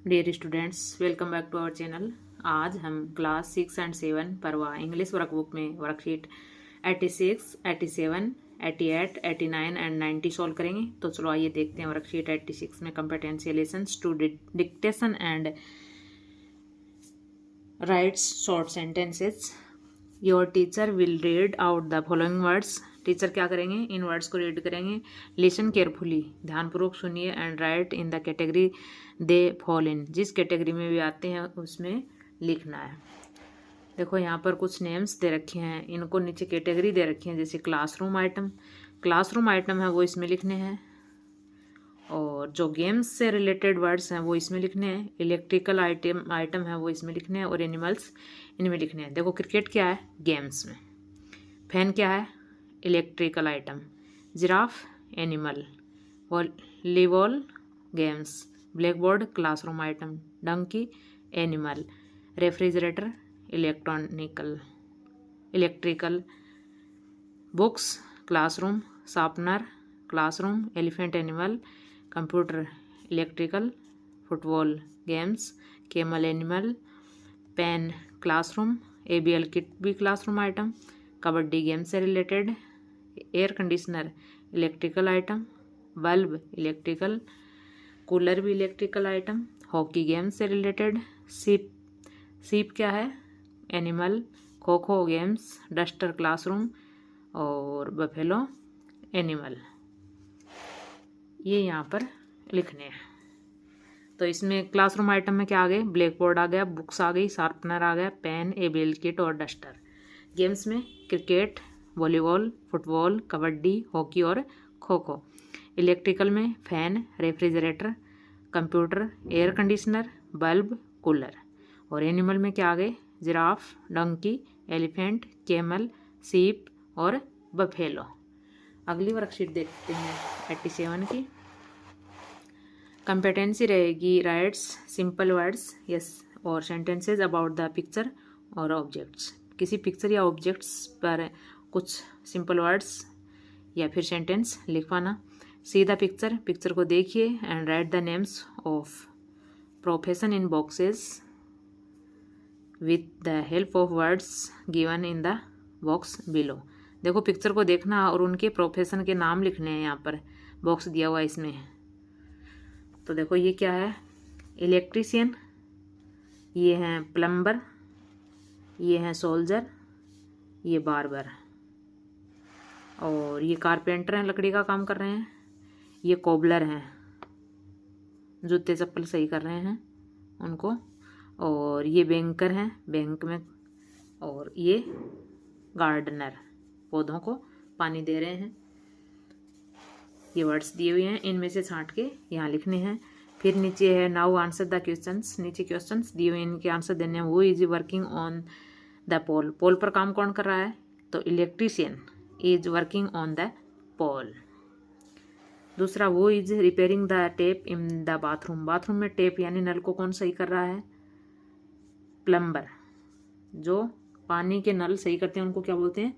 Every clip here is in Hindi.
Dear students, welcome back to our channel. आज हम क्लास 6 एंड 7 परवा इंग्लिश वर्कबुक में वर्कशीट 86, 87, 88, 89 एंड 90 सॉल्व करेंगे। तो चलो आइए देखते हैं वर्कशीट 86 में competency listens to dictation and writes short sentences. Your teacher will read out the following words. Teacher क्या करेंगे, इन वर्ड्स को रीड करेंगे। लिसन केयरफुली, ध्यानपूर्वक सुनिए। And write in the category they fall इन, जिस कैटेगरी में भी आते हैं उसमें लिखना है। देखो यहाँ पर कुछ नेम्स दे रखे हैं, इनको नीचे कैटेगरी दे रखी है। जैसे क्लासरूम आइटम, क्लासरूम आइटम है वो इसमें लिखने हैं। और जो गेम्स से रिलेटेड वर्ड्स हैं वो इसमें लिखने हैं। इलेक्ट्रिकल आइटम है वो इसमें लिखने हैं। और एनिमल्स इनमें लिखने हैं। देखो क्रिकेट क्या है, गेम्स में। फैन क्या है, electrical item. Giraffe animal. Volleyball games. Black board classroom item. Donkey animal. Refrigerator electrical. Books classroom. Sharpener classroom. Elephant animal. Computer electrical. Football games. Camel animal. Pen classroom. ABL kit भी क्लासरूम आइटम। कबड्डी गेम से related. Air conditioner electrical item. Bulb electrical. Cooler भी इलेक्ट्रिकल आइटम। हॉकी गेम से रिलेटेड। सीप क्या है, animal. Kho kho games. Duster classroom. और बफेलो एनिमल। ये यहाँ पर लिखने हैं। तो इसमें क्लासरूम आइटम में क्या आ गए, ब्लैक बोर्ड आ गया, बुक्स आ गई, शार्पनर आ गया, पेन, ABL किट और डस्टर। गेम्स में cricket, volleyball, football, kabaddi, hockey और खो खो। इलेक्ट्रिकल में fan, refrigerator, computer, air conditioner, bulb, cooler. और एनिमल में क्या आ गए, जिराफ, डंकी, एलिफेंट, कैमल, सीप और बफेलो। अगली वर्कशीट देखते हैं 87 की। कंपेटेंसी रहेगी राइट्स सिंपल वर्ड्स यस और सेंटेंसेज अबाउट द पिक्चर और ऑब्जेक्ट्स। किसी पिक्चर या ऑब्जेक्ट्स पर कुछ सिंपल वर्ड्स या फिर सेंटेंस लिख पाना। सी द पिक्चर, पिक्चर को देखिए। And write the names of profession in boxes with the help of words given in the box below. देखो पिक्चर को देखना और उनके प्रोफेशन के नाम लिखने हैं। यहाँ पर बॉक्स दिया हुआ है इसमें। तो देखो ये क्या है, इलेक्ट्रीशियन, ये हैं प्लम्बर, ये हैं सोल्जर, ये बार्बर। और ये कारपेंटर हैं, लकड़ी का काम कर रहे हैं। ये कोबलर हैं, जूते चप्पल सही कर रहे हैं उनको। और ये बैंकर हैं, बैंक में। और ये गार्डनर, पौधों को पानी दे रहे हैं। ये वर्ड्स दिए हुए हैं, इनमें से छांट के यहाँ लिखने हैं। फिर नीचे है नाउ आंसर द क्वेश्चंस। नीचे क्वेश्चंस दिए हुए हैं, इनके आंसर देने हैं। Who is working on the pole, pole पर काम कौन कर रहा है, तो electrician is working on the pole. दूसरा, who is repairing the tap in the bathroom, bathroom में टेप यानी नल को कौन सही कर रहा है, प्लम्बर। जो पानी के नल सही करते हैं उनको क्या बोलते हैं,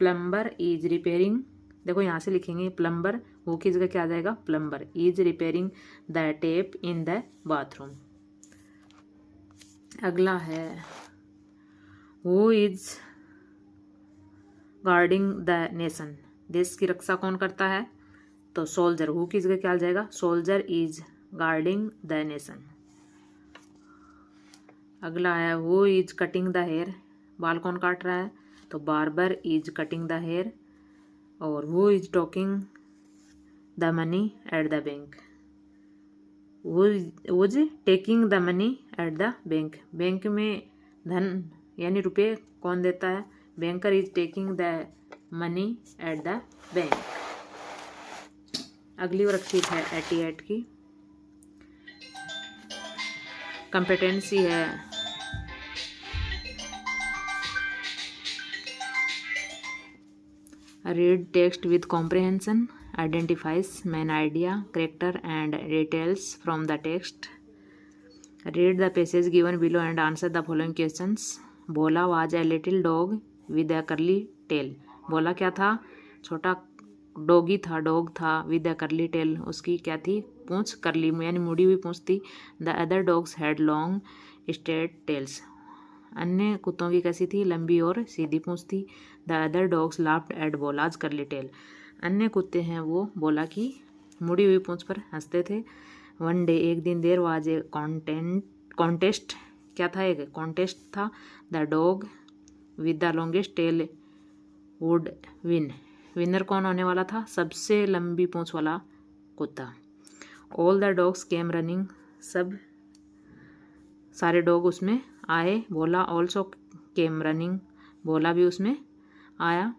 प्लम्बर इज रिपेयरिंग। देखो यहाँ से लिखेंगे प्लम्बर, वो की जगह क्या आ जाएगा, plumber is repairing the tap in the bathroom. अगला है वो इज गार्डिंग द नेशन, देश की रक्षा कौन करता है, तो सोल्जर, वो की जगह क्या आ जाएगा, soldier is guarding the nation. अगला है वो इज कटिंग द हेयर, बाल कौन काट रहा है, तो barber is cutting the hair. और who is taking the money at the bank, who is taking the money at the bank, bank में धन यानी रुपए कौन देता है, banker is taking the money at the bank. अगली वर्कशीट है 88 की। कंपेटेंसी है read text with comprehension, identifies main idea, character and details from the text. Read the passage given below and answer the following questions. Bola was a little dog with a curly tail. बोला क्या था, छोटा डॉगी था, डॉग था, विद अ कर्ली टेल, उसकी क्या थी, पूंछ करली यानी मुड़ी हुई पूंछ थी। The other dogs had long straight tails, अन्य कुत्तों की कैसी थी, लंबी और सीधी पूंछ थी। The other dogs laughed at Bola's curly tail, अन्य कुत्ते हैं वो बोला की मुड़ी हुई पूंछ पर हंसते थे। वन डे, एक दिन, देर वाज ए कॉन्टेस्ट, क्या था, एक कॉन्टेस्ट था। The dog with the longest tail would win, winner कौन होने वाला था, सबसे लंबी पूंछ वाला कुत्ता। All the dogs came running, सब सारे डॉग उसमें आए। बोला ऑल्सो केम रनिंग, बोला भी उसमें आया।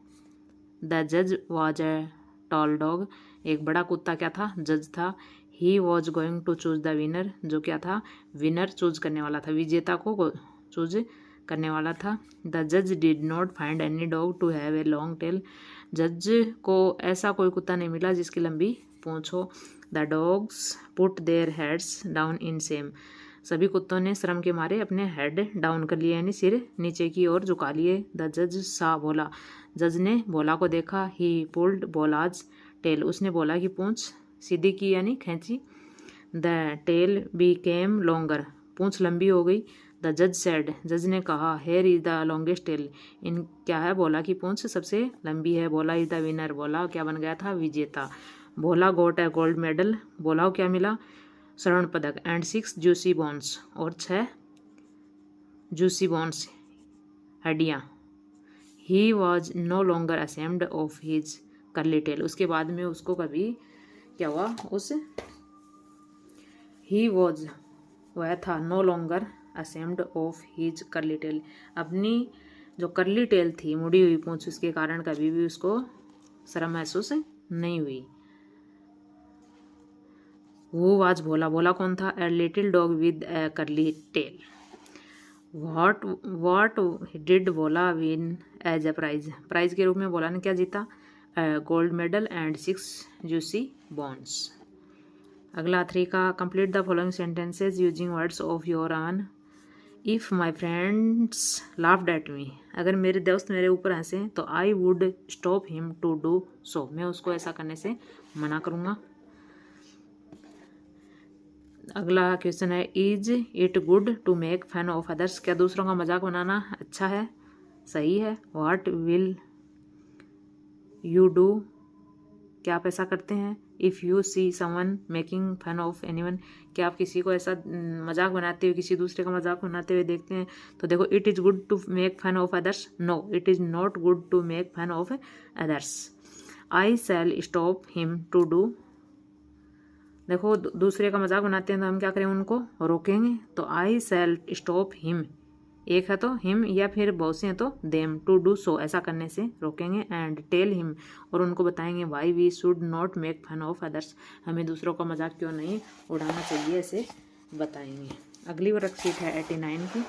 द जज वाज ए टॉल डॉग, एक बड़ा कुत्ता क्या था, जज था। He was going to choose the winner, जो क्या था, विनर चूज करने वाला था, विजेता को चूज करने वाला था। द जज did not find any dog to have a long tail, जज को ऐसा कोई कुत्ता नहीं मिला जिसकी लंबी पूंछ हो। The dogs put their heads down in same, सभी कुत्तों ने श्रम के मारे अपने हेड डाउन कर लिए यानी सिर नीचे की ओर झुका लिए। द जज सा बोला, जज ने बोला को देखा। ही पुल्ड बोलाज टेल, उसने बोला की पूंछ सीधी की यानी खींची। द टेल बीकेम लॉन्गर, पूंछ लंबी हो गई। द जज सेड, जज ने कहा, here is the longest tail, इन क्या है, बोला की पूंछ सबसे लंबी है। बोला इज द विनर, बोला क्या बन गया था, विजेता। बोला गोट ए गोल्ड मेडल, बोला क्या मिला, स्वर्ण पदक। एंड 6 जूसी बोन्स, और 6 जूसी बोन्स हड्डियाँ। He was no longer ashamed of his curly tail, उसके बाद में उसको कभी क्या हुआ, उस ही वॉज वह था, no longer ashamed of his curly tail, अपनी जो करली टेल थी मुड़ी हुई पूंछ उसके कारण कभी भी उसको शर्म महसूस नहीं हुई। वो वाज बोला, बोला कौन था, a little dog with a curly tail. What did Bola win as a prize, prize के रूप में बोला ने क्या जीता, gold medal and 6 juicy bones. अगला 3 का, complete the following sentences using words of your own. If my friends laughed at me, अगर मेरे दोस्त मेरे ऊपर हंसे तो I would stop him to do so, मैं उसको ऐसा करने से मना करूँगा। अगला क्वेश्चन है, is it good to make fun of others, क्या दूसरों का मजाक बनाना अच्छा है, सही है। व्हाट विल यू डू, क्या आप ऐसा करते हैं। If you see someone making fun of anyone, क्या आप किसी को ऐसा मजाक बनाते हुए, किसी दूसरे का मजाक बनाते हुए देखते हैं। तो देखो, it is good to make fun of others, no it is not good to make fun of others. I shall stop him to do, देखो दूसरे का मजाक बनाते हैं तो हम क्या करें, उनको रोकेंगे। तो आई शैल स्टॉप हिम, एक है तो हिम, या फिर बहुत से हैं तो देम, टू डू सो, ऐसा करने से रोकेंगे। एंड टेल हिम, और उनको बताएंगे, why we should not make fun of others, हमें दूसरों का मजाक क्यों नहीं उड़ाना चाहिए, ऐसे बताएंगे। अगली वर्कशीट है 89 की,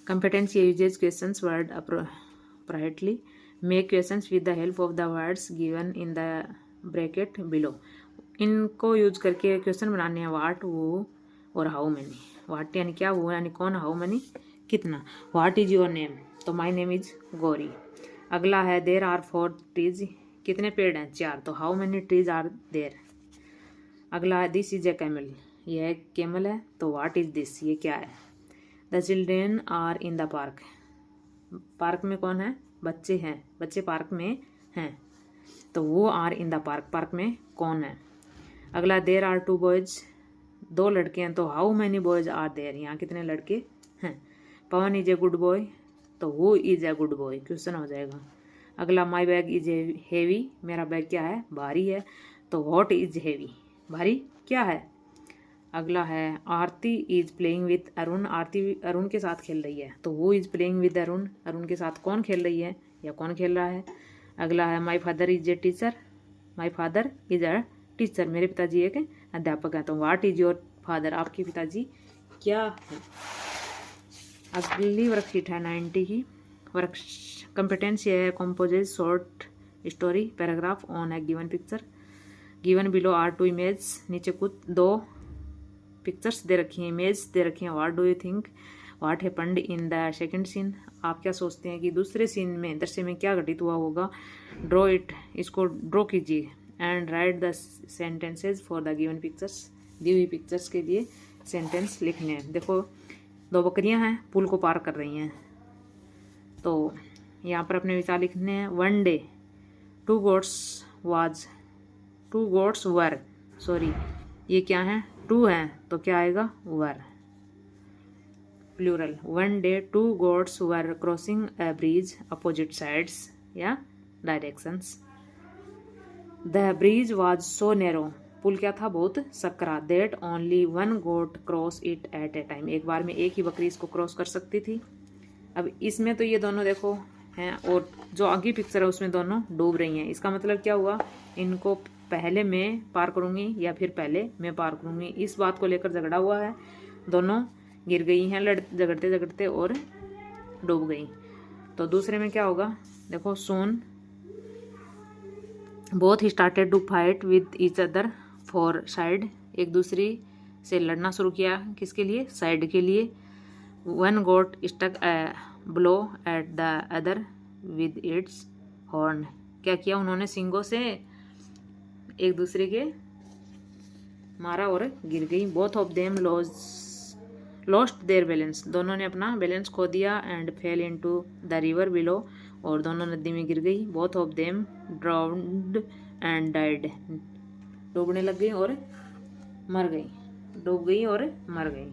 competency uses questions word appropriately, make questions with the help of the words given in the bracket below, इनको यूज करके क्वेश्चन बनाने हैं। वाट, वो और हाउ मैनी। वाट यानी क्या, वो यानी कौन, हाउ मैनी कितना। वाट इज योर नेम, तो माई नेम इज गौरी। अगला है, देर आर 4 ट्रीज, कितने पेड़ हैं, 4, तो how many trees are there. अगला है, दिस इज ए कैमल, यह एक कैमल है, तो वाट इज दिस, ये क्या है। The children are in the park, park में कौन है, बच्चे हैं, बच्चे पार्क में हैं, तो वो are in the park, park में कौन है। अगला, देर आर 2 बॉयज, 2 लड़के हैं, तो how many boys are there, यहाँ कितने लड़के हैं। Pawan is a good boy, तो who is a good boy, question हो जाएगा। अगला, माई बैग इज हेवी, मेरा बैग क्या है, भारी है, तो व्हाट इज हेवी, भारी क्या है। अगला है, आरती इज प्लेइंग विथ अरुण, आरती अरुण के साथ खेल रही है, तो वो is playing with Arun, Arun के साथ कौन खेल रही है या कौन खेल रहा है। अगला है, my father is a teacher, my father is a teacher, मेरे पिताजी एक अध्यापक हैं, तो व्हाट इज योर फादर, आपके पिताजी क्या है। अगली वर्कशीट है 90 की, वर्क कंपिटेंसी है, composes short story paragraph on a given picture, given below are 2 image, नीचे कुछ 2 पिक्चर्स दे रखी हैं, इमेज दे रखी हैं। What do you think what happened in the second scene, आप क्या सोचते हैं कि दूसरे सीन में, दृश्य में क्या घटित हुआ होगा। ड्रॉ इट, इसको ड्रॉ कीजिए। And write the sentences for the given pictures. दी हुई पिक्चर्स के लिए सेंटेंस लिखने हैं। देखो 2 बकरियां हैं, पुल को पार कर रही हैं, तो यहाँ पर अपने विचार लिखने हैं। One day two goats were, sorry ये क्या है, 2 है तो क्या आएगा, were, plural. One day 2 goats were crossing a bridge opposite sides या directions. The bridge was so narrow, पुल क्या था, बहुत सकरा, that only 1 goat cross it at a time, एक बार में एक ही बकरी इसको क्रॉस कर सकती थी। अब इसमें तो ये दोनों देखो हैं, और जो आगे पिक्चर है उसमें दोनों डूब रही हैं। इसका मतलब क्या हुआ, इनको पहले मैं पार करूंगी या फिर पहले मैं पार करूंगी, इस बात को लेकर झगड़ा हुआ है। दोनों गिर गई हैं झगड़ते झगड़ते और डूब गई। तो दूसरे में क्या होगा, देखो सोन बोथ ही started to fight with each other for side, एक दूसरी से लड़ना शुरू किया, किसके लिए, साइड के लिए। One goat struck a blow at the other with its horn, क्या किया उन्होंने, सींगों से एक दूसरे के मारा और गिर गई। Both of them lost their balance, दोनों ने अपना बैलेंस खो दिया। And fail into the river below, और दोनों नदी में गिर गई। Both of them ड्राउन्ड and died, डूबने लग गई और मर गई, डूब गई और मर गई।